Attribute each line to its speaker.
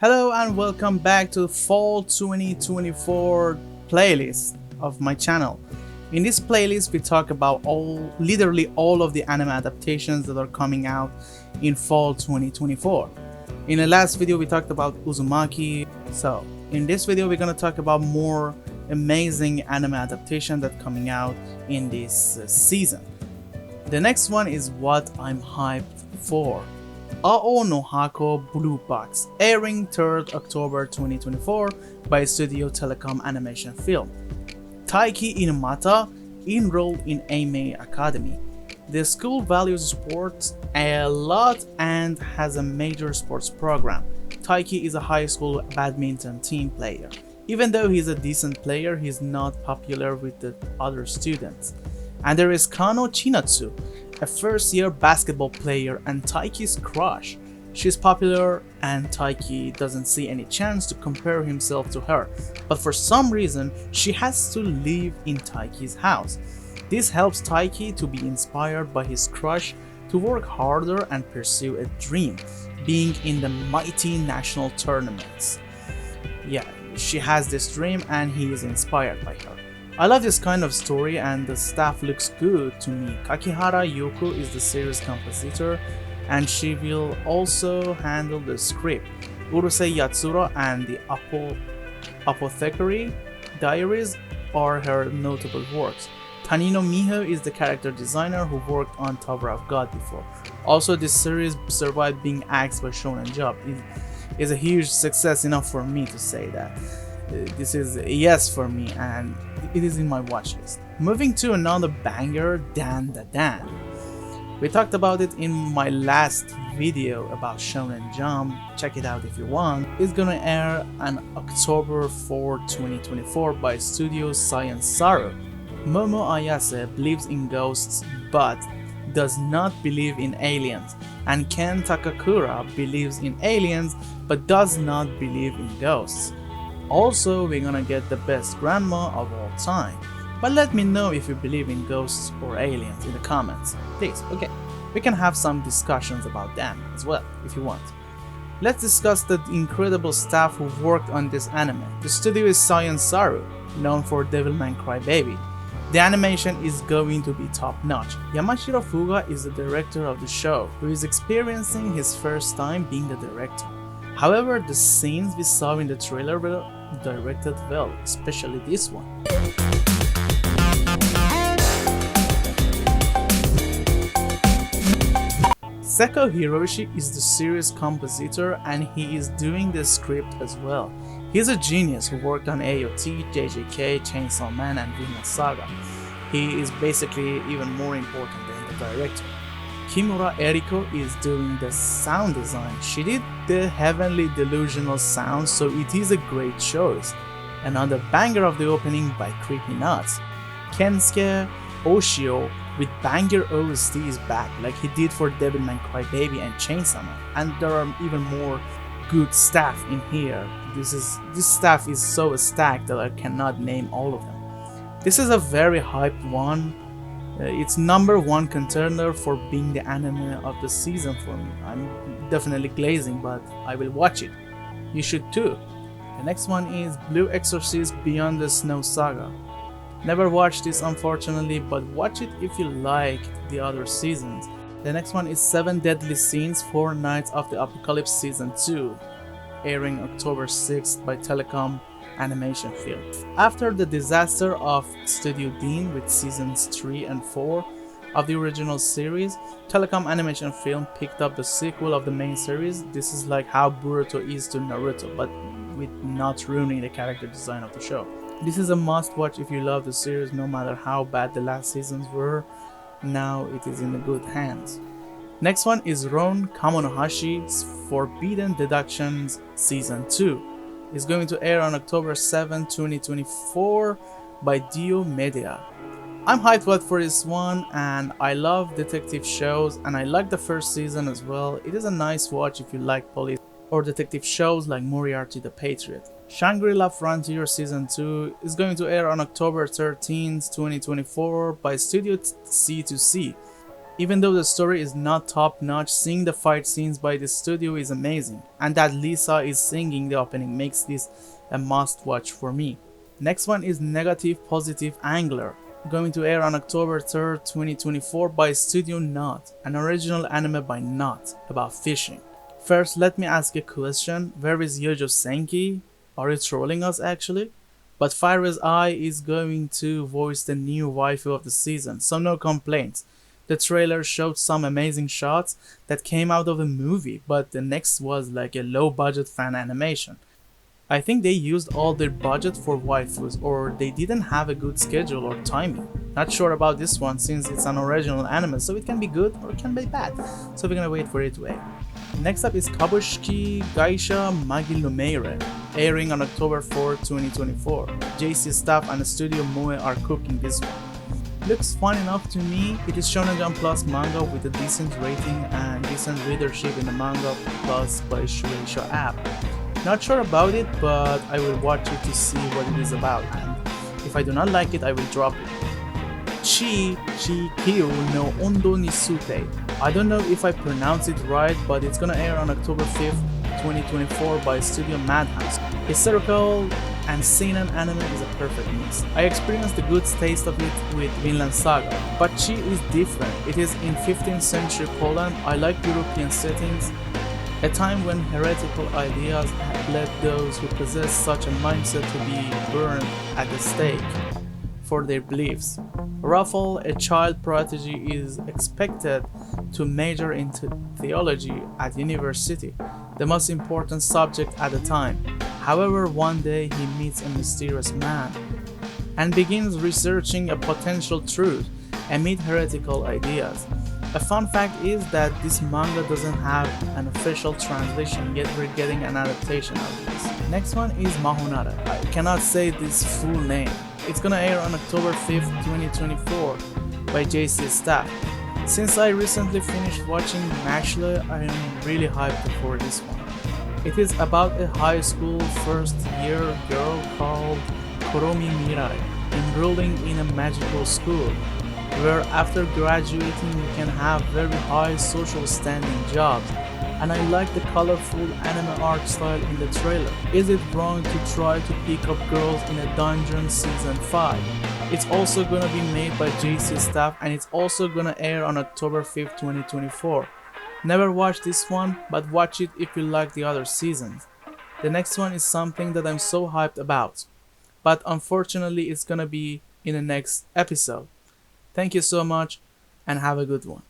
Speaker 1: Hello and welcome back to the Fall 2024 playlist of my channel. In this playlist we talk about literally all of the anime adaptations that are coming out in Fall 2024. In the last video we talked about Uzumaki, so in this video we're gonna talk about more amazing anime adaptation that's coming out in this season. The next one is what I'm hyped for. Ao no Hako Blue Box, airing 3rd October 2024 by Studio Telecom Animation Film. Taiki Inumata enrolled in Aimei Academy. The school values sports a lot and has a major sports program. Taiki is a high school badminton team player. Even though he's a decent player, he's not popular with the other students. And there is Kano Chinatsu, a first-year basketball player and Taiki's crush. She's popular and Taiki doesn't see any chance to compare himself to her, but for some reason she has to live in Taiki's house. This helps Taiki to be inspired by his crush to work harder and pursue a dream, being in the mighty national tournaments. Yeah, she has this dream and he is inspired by her. I love this kind of story and the staff looks good to me. Kakihara Yoko is the series compositor and she will also handle the script. Urusei Yatsura and the Apothecary Diaries are her notable works. Tanino Miho is the character designer who worked on Tower of God before. Also, this series survived being axed by Shounen Jump. It is a huge success enough for me to say that. This is a yes for me and it is in my watch list. Moving to another banger, Dandadan. We talked about it in my last video about Shounen Jump, check it out if you want. It's gonna air on October 4, 2024 by Studio Science Saru. Momo Ayase believes in ghosts but does not believe in aliens, and Ken Takakura believes in aliens but does not believe in ghosts. Also, we're gonna get the best grandma of all time. But let me know if you believe in ghosts or aliens in the comments. Please, okay. We can have some discussions about them as well, if you want. Let's discuss the incredible staff who worked on this anime. The studio is Science Saru, known for Devilman Crybaby. The animation is going to be top notch. Yamashiro Fuga is the director of the show, who is experiencing his first time being the director. However, the scenes we saw in the trailer were directed well, especially this one. Seko Hiroshi is the series compositor and he is doing the script as well. He's a genius who worked on AOT, JJK, Chainsaw Man and Vinland Saga. He is basically even more important than the director. Kimura Eriko is doing the sound design. She did the heavenly delusional sound, so it is a great choice. Another banger of the opening by Creepy Nuts. Kensuke Oshio with banger OST is back, like he did for Devilman Crybaby and Chainsaw Man. And there are even more good staff in here. This staff is so stacked that I cannot name all of them. This is a very hyped one. It's #1 contender for being the anime of the season for me. I'm definitely glazing, but I will watch it. You should too. The next one is Blue Exorcist Beyond the Snow Saga. Never watched this unfortunately, but watch it if you liked the other seasons. The next one is 7 Deadly Sins 4 Nights of the Apocalypse Season 2, airing October 6th by Telecom Animation Film. After the disaster of Studio Dean with seasons 3 and 4 of the original series, Telecom Animation Film picked up the sequel of the main series. This is like how Boruto is to Naruto, but with not ruining the character design of the show. This is a must watch if you love the series, no matter how bad the last seasons were. Now it is in the good hands. Next one is Ron Kamonohashi's Forbidden Deductions Season 2. It's going to air on October 7, 2024 by Dio Media. I'm hyped for this one and I love detective shows and I like the first season as well. It is a nice watch if you like police or detective shows like Moriarty the Patriot. Shangri-La Frontier Season 2 is going to air on October 13, 2024 by Studio C2C. Even though the story is not top notch, seeing the fight scenes by the studio is amazing, and that Lisa is singing the opening makes this a must watch for me. Next one is Negative Positive Angler, going to air on October 3rd, 2024 by Studio Knot, an original anime by Knot about fishing. First, let me ask a question. Where is Yojo Senki? Are you trolling us actually? But Fire's Eye is going to voice the new waifu of the season, so no complaints. The trailer showed some amazing shots that came out of a movie, but the next was like a low budget fan animation. I think they used all their budget for waifus, or they didn't have a good schedule or timing. Not sure about this one since it's an original anime, so it can be good or it can be bad. So we're gonna wait for it to air. Next up is Kabushiki Gaisha Magi-Lumière, airing on October 4, 2024. JC staff and Studio Moe are cooking this one. Looks fun enough to me. It is Shonen Jump Plus manga with a decent rating and decent readership in the Manga Plus by Shueisha app. Not sure about it, but I will watch it to see what it is about, and if I do not like it, I will drop it. Chi Kyu no Ondo ni Sute. I don't know if I pronounce it right, but it's gonna air on October 5th, 2024 by Studio Madhouse. Historical and seinen anime is a perfect mix. I experienced the good taste of it with Vinland Saga, but Chi is different. It is in 15th century Poland. I like European settings, a time when heretical ideas have led those who possess such a mindset to be burned at the stake for their beliefs. Raffle, a child prodigy, is expected to major in theology at university, the most important subject at the time. However, one day he meets a mysterious man and begins researching a potential truth amid heretical ideas. A fun fact is that this manga doesn't have an official translation, yet we're getting an adaptation of this. Next one is Mahonare. I cannot say this full name. It's gonna air on October 5th, 2024 by JC staff. Since I recently finished watching Magi-Lumière, I am really hyped for this one. It is about a high school first year girl called Koromi Mirai enrolling in a magical school, where after graduating you can have very high social standing jobs, and I like the colorful anime art style in the trailer. Is it wrong to try to pick up girls in a dungeon season 5? It's also gonna be made by JC staff and it's also gonna air on October 5th, 2024. Never watched this one, but watch it if you like the other seasons. The next one is something that I'm so hyped about, but unfortunately it's gonna be in the next episode. Thank you so much and have a good one.